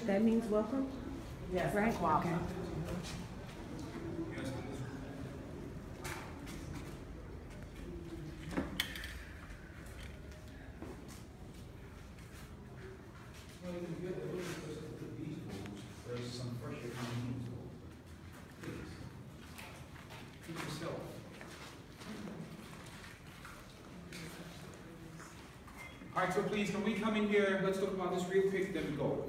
That means welcome? Yes, Right? that's why. Okay. There's some pressure on you. Please. Keep yourself. All right, so please, can we come in here? Let's talk about this real quick, then we go.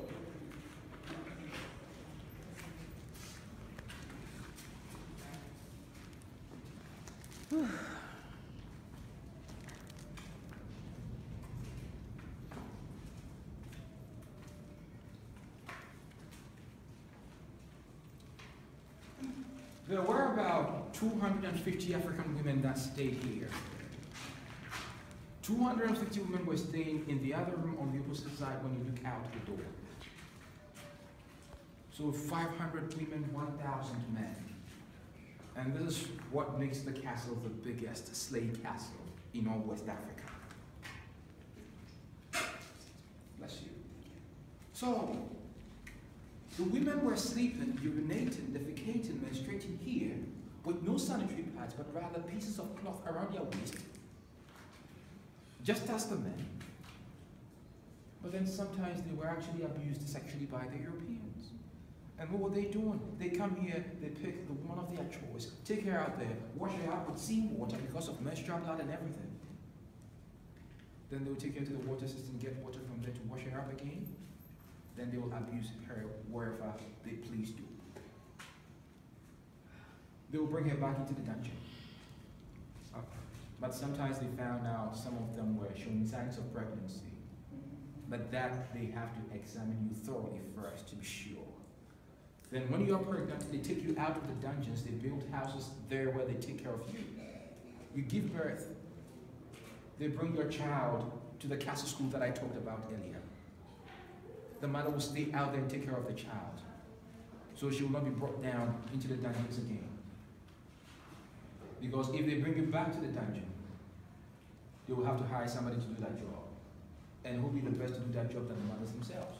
There were about 250 African women that stayed here. 250 women were staying in the other room on the opposite side when you look out the door. So 500 women, 1,000 men. And this is what makes the castle the biggest slave castle in all West Africa. Bless you. So, the women were sleeping, urinating, defecating, menstruating here with no sanitary pads, but rather pieces of cloth around their waist. Just as the men. But then sometimes they were actually abused sexually by the Europeans. And what were they doing? They come here, they pick the woman of their choice, take her out there, wash her out with seawater because of menstrual blood and everything. Then they will take her to the water system, get water from there to wash her up again. Then they will abuse her wherever they please do. They will bring her back into the dungeon. But sometimes they found out some of them were showing signs of pregnancy. But that they have to examine you thoroughly first to be sure. Then when you are pregnant, they take you out of the dungeons, they build houses there where they take care of you. You give birth. They bring your child to the castle school that I talked about earlier. The mother will stay out there and take care of the child. So she will not be brought down into the dungeons again. Because if they bring you back to the dungeon, they will have to hire somebody to do that job. And who will be the best to do that job than the mothers themselves?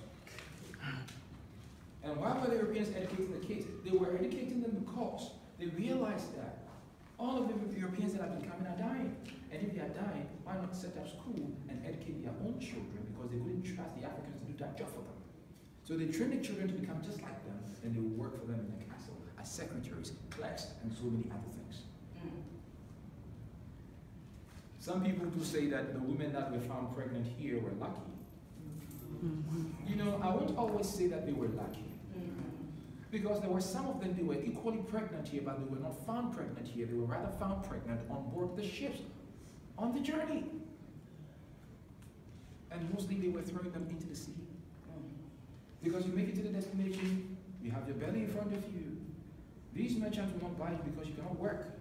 And why were the Europeans educating the kids? They were educating them because they realized that all of the Europeans that have been coming are dying. And if they are dying, why not set up school and educate their own children, because they couldn't trust the Africans to do that job for them. So they trained the children to become just like them, and they would work for them in the castle as secretaries, clerks, and so many other things. Some people do say that the women that were found pregnant here were lucky. You know, I won't always say that they were lucky. Because there were some of them, they were equally pregnant here, but they were not found pregnant here. They were rather found pregnant on board the ships on the journey. And mostly they were throwing them into the sea. Because you make it to the destination, you have your belly in front of you. These merchants will not buy you because you cannot work.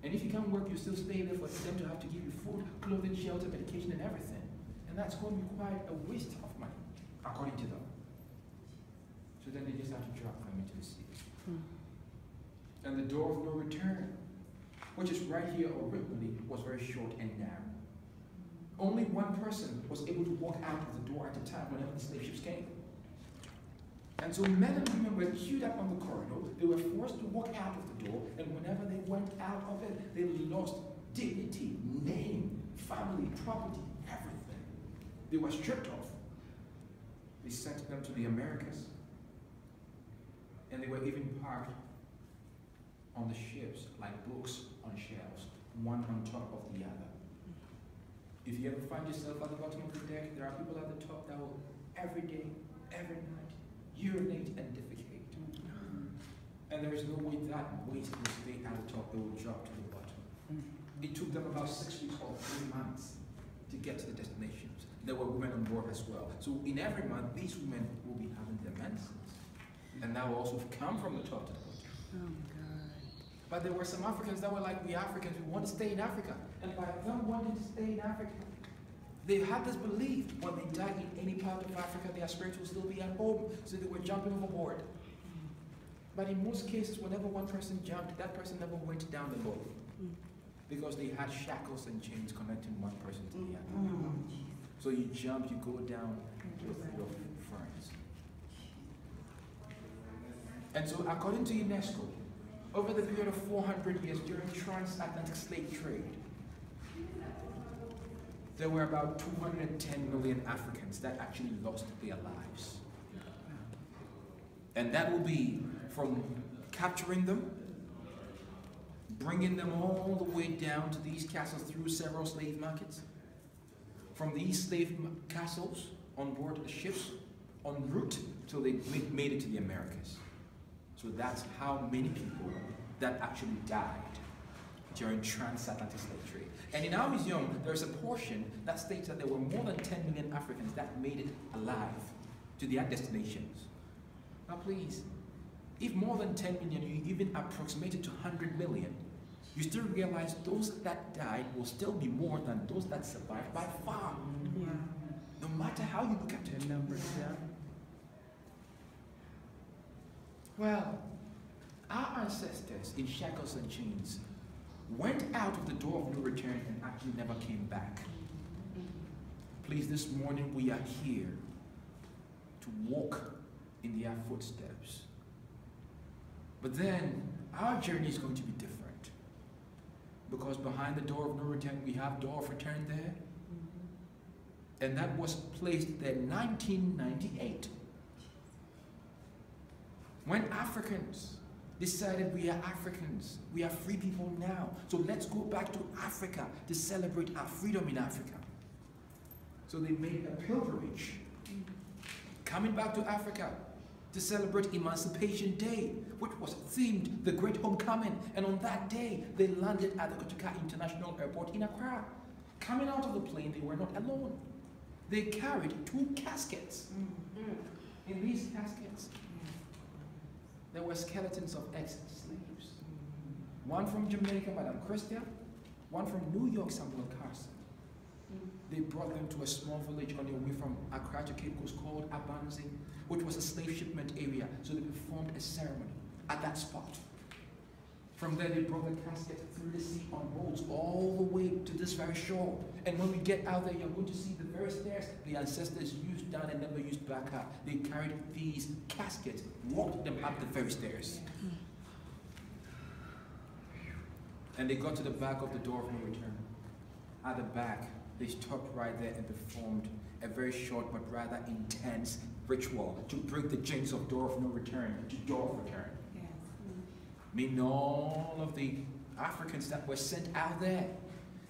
And if you can't work, you still stay there for them to have to give you food, clothing, shelter, medication, and everything. And that's going to be quite a waste of money, according to them. So then they just have to drop them into the sea. And the door of no return, which is right here originally, was very short and narrow. Only one person was able to walk out of the door at a time whenever the slave ships came. And so men and women were queued up on the corridor. They were forced to walk out of the door, and whenever they went out of it, they lost dignity, name, family, property, everything. They were stripped off. They sent them to the Americas. And they were even parked on the ships like books on shelves, one on top of the other. If you ever find yourself at the bottom of the deck, there are people at the top that will every day, every night, urinate and defecate. And there is no way that weight will stay at the top, they will drop to the bottom. It took them about 6 weeks or 3 months to get to the destinations. There were women on board as well. So in every month, these women will be having their menses. And that will also come from the top to the bottom. Oh my God. But there were some Africans that were like we Africans, we want to stay in Africa. And by them wanting to stay in Africa, they had this belief when they died in any part of Africa, their spirits will still be at home, so they were jumping overboard. But in most cases, whenever one person jumped, that person never went down the boat. Because they had shackles and chains connecting one person to the other. So you jump, you go down, with your friends. And so according to UNESCO, over the period of 400 years during transatlantic slave trade, there were about 210 million Africans that actually lost their lives. And that will be from capturing them, bringing them all the way down to these castles through several slave markets, from these slave castles on board the ships, en route till they made it to the Americas. So that's how many people that actually died during transatlantic slave trade. And in our museum, there's a portion that states that there were more than 10 million Africans that made it alive to their destinations. Now please, if more than 10 million, you even approximate it to 100 million, you still realize those that died will still be more than those that survived by far. Yeah. No matter how you look at it. The numbers, yeah. Well, our ancestors in shackles and chains went out of the door of no return and actually never came back. Please, this morning we are here to walk in their footsteps. But then our journey is going to be different. Because behind the door of no return, we have door of return there. And that was placed there in 1998. When Africans decided we are Africans, we are free people now. So let's go back to Africa to celebrate our freedom in Africa. So they made a pilgrimage, coming back to Africa to celebrate Emancipation Day, which was themed the Great Homecoming. And on that day, they landed at the Kotoka International Airport in Accra. Coming out of the plane, they were not alone. They carried 2 caskets. In these caskets, there were skeletons of ex-slaves. One from Jamaica, Madame Christia, one from New York, Samuel Carson. They brought them to a small village on their way from Accra to Cape Coast called Abanzi, which was a slave shipment area, so they performed a ceremony at that spot. From there, they brought the casket through the sea on boats all the way to this very shore. And when we get out there, you're going to see the very stairs the ancestors used down and never used back up. They carried these caskets, walked them up the very stairs. And they got to the back of the door of no return. At the back, they stopped right there and performed a very short but rather intense ritual to break the chains of door of no return to door of return. Meaning all of the Africans that were sent out there,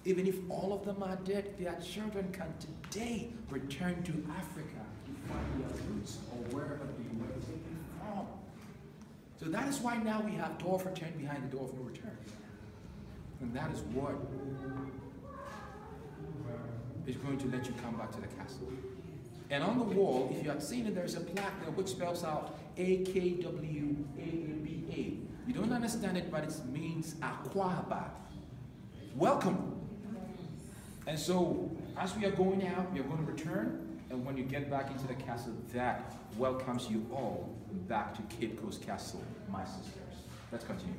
even if all of them are dead, their children can today return to Africa to find their roots or wherever they were taken from. So that is why now we have door of return behind the door of no return. And that is what is going to let you come back to the castle. And on the wall, if you had seen it, there's a plaque there which spells out AKWAABA. You don't understand it, but it means Akwaba. Welcome. And so, as we are going out, we are going to return, and when you get back into the castle, that welcomes you all back to Cape Coast Castle, my sisters. Let's continue.